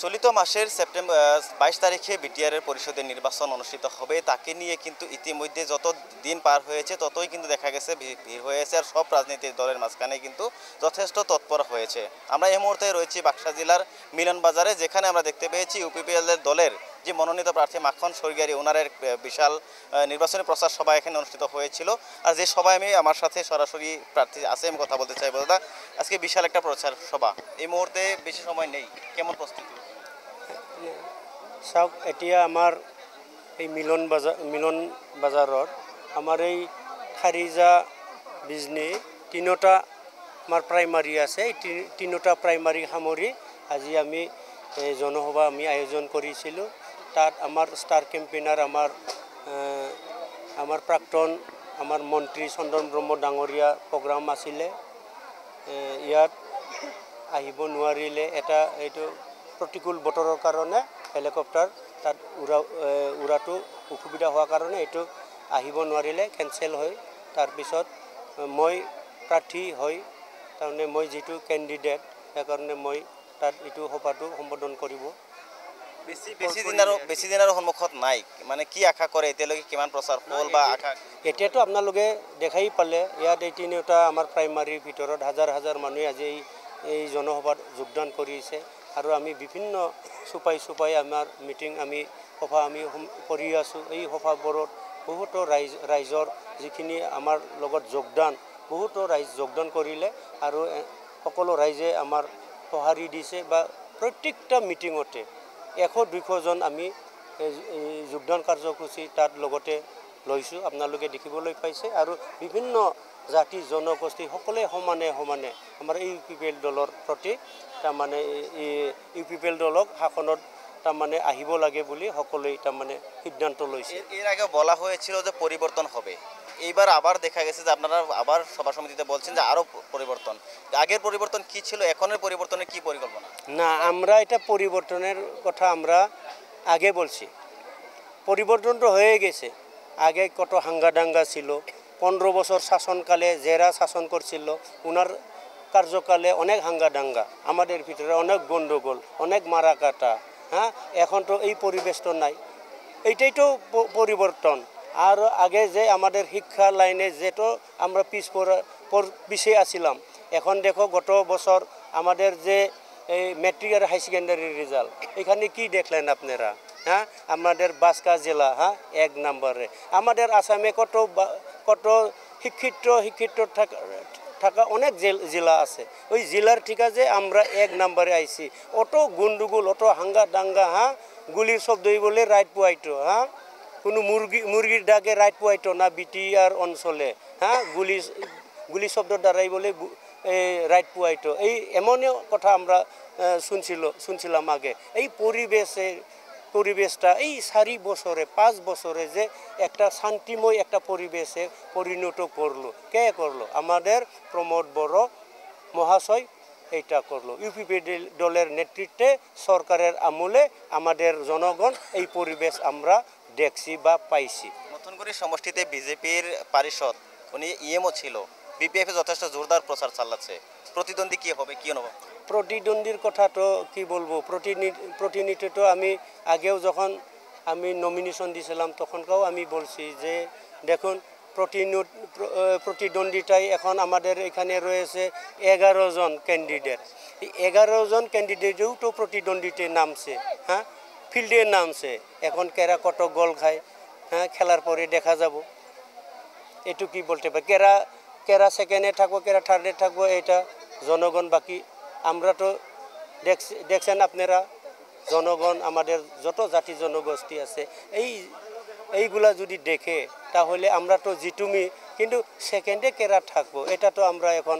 চলিত মাসের সেপ্টেম্বর 22 তারিখে বিটিআরের পরিষদের নির্বাচন অনুষ্ঠিত হবে। তাকে নিয়ে কিন্তু ইতিমধ্যে যত দিন পার হয়েছে ততই কিন্তু দেখা গেছে ভিড় হয়েছে, আর সব রাজনৈতিক দলের মাঝখানে কিন্তু যথেষ্ট তৎপর হয়েছে। আমরা এই মুহূর্তে রয়েছি বাক্সা জেলার মিলন বাজারে, যেখানে আমরা দেখতে পেয়েছি ইউপিপিএল দলের যে মনোনীত প্রার্থী মাখন সরকারি ওনারের বিশাল নির্বাচনী প্রচার সভা এখানে অনুষ্ঠিত হয়েছিল। আর যে সভায় আমি আমার সাথে সরাসরি প্রার্থী আছে, আমি কথা বলতে চাইবো। দাদা, আজকে বিশাল একটা প্রচার সভা, এই মুহূর্তে বেশি সময় নেই, কেমন প্রস্তুতি? চাওক, এতিয়া আমাৰ এই মিলন বাজাৰত আমাৰ এই খাৰিজা বিজনী তিনিটা আমাৰ প্ৰাইমাৰী আছে। এই তিনিটা প্ৰাইমাৰী সামৰি আজি আমি জনসভা আয়োজন কৰিছিলোঁ। তাত আমাৰ ষ্টাৰ কেম্পেইনাৰ আমাৰ প্ৰাক্তন মন্ত্ৰী চন্দন ব্ৰহ্ম ডাঙৰীয়া প্ৰগ্ৰাম আছিলে। ইয়াত আহিব নোৱাৰিলে, এইটো প্ৰতিকূল বতৰৰ কাৰণে হেলিকপ্টাৰ তাত উৰাটো অসুবিধা হোৱাৰ কাৰণে এইটো আহিব নোৱাৰিলে, কেঞ্চেল হয়। তাৰপিছত মই প্ৰাৰ্থী হৈ তাৰমানে মই যিটো কেণ্ডিডেট, সেইকাৰণে মই তাত এইটো সভাটো সম্বোধন কৰিব। বেছি দিন আৰু সন্মুখত নাই, মানে কি আশা কৰে এতিয়ালৈকে, কিমান প্ৰচাৰ হ'ল বা আশা? এতিয়াতো আপোনালোকে দেখাই পালে, ইয়াত এই তিনিওটা আমাৰ প্ৰাইমাৰীৰ ভিতৰত হাজাৰ হাজাৰ মানুহে আজি এই জনসভাত যোগদান কৰিছে। আৰু আমি বিভিন্ন চুপাই আমাৰ মিটিং সভা কৰি আছোঁ। এই সভাবোৰত বহুতো ৰাইজৰ যিখিনি আমাৰ লগত বহুতো ৰাইজ যোগদান কৰিলে, আৰু সকলো ৰাইজে আমাৰ সঁহাৰি দিছে। বা প্ৰত্যেকটা মিটিঙতে 100-200 জন আমি যোগদান কাৰ্যসূচী তাত লগতে লৈছোঁ, আপোনালোকে দেখিবলৈ পাইছে। আৰু বিভিন্ন জাতি জনগোষ্ঠী সকলোৱে সমানে আমাৰ এই ইউপিপিএল দলৰ প্ৰতি তাৰমানে ইউপিপিএল দলক শাসনত তাৰমানে আহিব লাগে বুলি সকলোৱে তাৰমানে সিদ্ধান্ত লৈছে। এর আগে বলা হয়েছিল যে পরিবর্তন হবে, এইবার আবার দেখা গেছে যে আপনারা আবার সভা সমিতিতে বলছেন যে আরও পরিবর্তন। আগের পরিবর্তন কি ছিল, এখনের পরিবর্তনের কি পরিকল্পনা? না, আমরা এটা পরিবর্তনের কথা আমরা আগে বলছি। পরিবর্তন তো হয়ে গেছে। আগে কত হাঙ্গাদাঙ্গা ছিল, 15 বছর শাসনকালে যারা শাসন করছিল ওনার কার্যকালে অনেক হাঙ্গাদাঙ্গা, আমাদের ভিতরে অনেক গণ্ডগোল, অনেক মারা কাটা। হ্যাঁ, এখন তো এই পরিবেশ তো নাই, এইটাই তো পরিবর্তন। আর আগে যে আমাদের শিক্ষা লাইনে যেটো আমরা পিছিয়ে আসছিলাম, এখন দেখো গত বছর আমাদের যে এই মেট্রিক আর হাই সেকেন্ডারি রেজাল্ট, এখানে কি দেখলেন আপনারা? হ্যাঁ, আমাদের বাঁশকা জেলা 1 নম্বরে। আমাদের আসামে কত শিক্ষিত থাকা অনেক জেলা আছে, ওই জেলার ঠিক আছে আমরা 1 নম্বরে আইছি। অত গন্ডগোল, অত হাঙ্গা দাঙ্গা, গুলির শব্দই বলে রাইট পুয়াইতো। কোনো মুরগির ডাকে রাইট পুয়াইতো না বিটিআর অঞ্চলে। গুলি শব্দ দ্বারাই বলে রাইট পুয়াইতো। এই এমনই কথা আমরা শুনছিলাম আগে। এই পরিবেশটা এই 4 বছরে 5 বছরে যে একটা শান্তিময় একটা পরিবেশে পরিণত করলো, কে করলো? আমাদের প্রমোদ বড় মহাশয় এইটা করলো। ইউপিপিএল দলের নেতৃত্বে সরকারের আমলে আমাদের জনগণ এই পরিবেশ আমরা দেখছি বা পাইছি। নতুনগুড়ি সমষ্টিতে বিজেপির পারিষদ উনি ইএমও ছিল, বিপিএফ যথেষ্ট জোরদার প্রচার চালাচ্ছে। প্রতিদ্বন্দ্বী কি হবে, কি অনুভব? প্রতিদ্বন্দ্বীর কথা তো কি বলবো, প্রতিনিধি তো আমি আগেও যখন আমি নমিনেশন দিয়েছিলাম তখনকাও আমি বলছি যে দেখুন প্রতিদ্বন্দ্বিতায় এখন আমাদের এখানে রয়েছে 11 জন ক্যান্ডিডেট। এই 11 জন ক্যান্ডিডেটেও তো প্রতিদ্বন্দ্বিতে নামছে, ফিল্ডে নামছে। এখন কেরা কত গোল খায়, খেলার পরে দেখা যাব। এটু কি বলতে পারি, কেরা সেকেন্ডে থাকবো, কেরা থার্ডে থাকবো, এটা জনগণ। বাকি আমরা তো দেখছেন আপনারা, জনগণ আমাদের যত জাতি জনগোষ্ঠী আছে এইগুলা যদি দেখে তাহলে আমরা তো জিতুমি, কিন্তু সেকেন্ডে কেরা থাকবো এটা তো আমরা এখন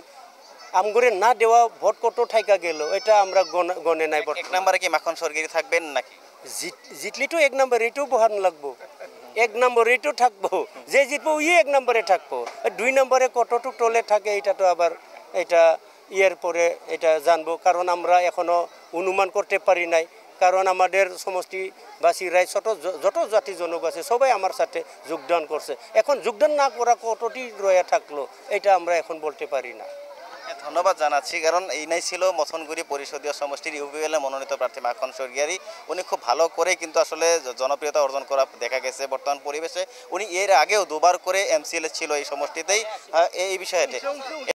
আমগরে না দেওয়া ভোট কত ঠাইকা গেল এটা আমরা গনে নাই। 1 নম্বরে কি মাখন সরকারি থাকবেন নাকি? জিতলি তো 1 নম্বর এইটাও বহান লাগবো, 1 নম্বর এইটাও থাকবো। যে জিতবো 1 নম্বরে থাকবো। 2 নম্বরে কতটুক টলে থাকে এটা তো আবার এটা ইয়ের পরে এটা জানবো, কারণ আমরা এখনো অনুমান করতে পারি নাই। কারণ আমাদের সমষ্টিবাসী যত জাতি জনগোষ্ঠী আছে সবাই আমার সাথে যোগদান করছে। এখন যোগদান না করা কতটি রয়ে থাকলো এটা আমরা এখন বলতে পারি না। এত ধন্যবাদ জানাচ্ছি, কারণ এই নাই ছিল মথনগুড়ি পরিষদীয় সমষ্টির ইউপিএল মনোনীত প্রার্থী মাখন সরগিয়ারি। উনি খুব ভালো করে কিন্তু আসলে জনপ্রিয়তা অর্জন করা দেখা গেছে বর্তমান পরিবেশে। উনি এর আগেও দুবার করে এমসিএল ছিল এই সমষ্টিতেই এই বিষয়টি।